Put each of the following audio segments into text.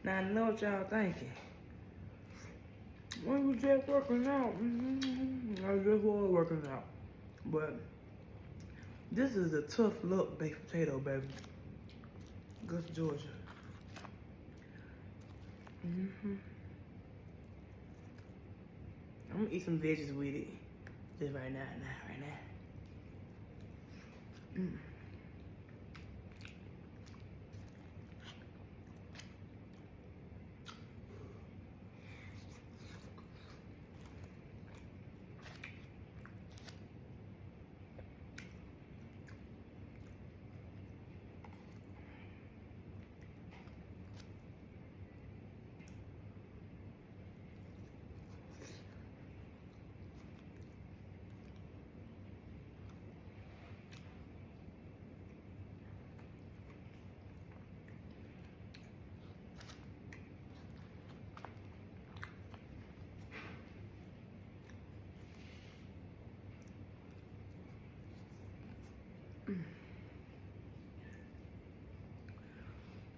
Now I know what y'all thinking. When you just working out, I just was working out. But this is a tough look baked potato, baby. Gus, Georgia. I'm gonna eat some veggies with it. Just right now, right now.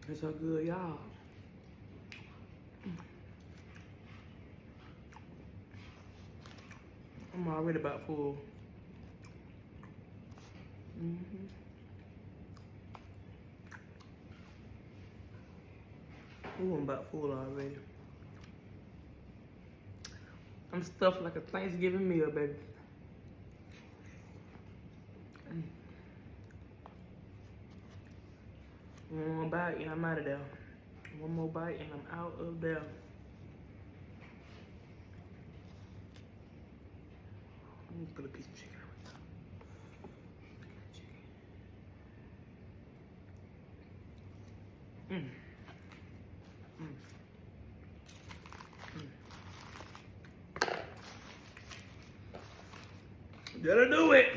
It's so good, y'all. I'm already about full. Ooh, I'm about full already. I'm stuffed like a Thanksgiving meal, baby. One more bite and I'm out of there. One more bite and I'm out of there. Let me put a piece of chicken on top. That'll do it.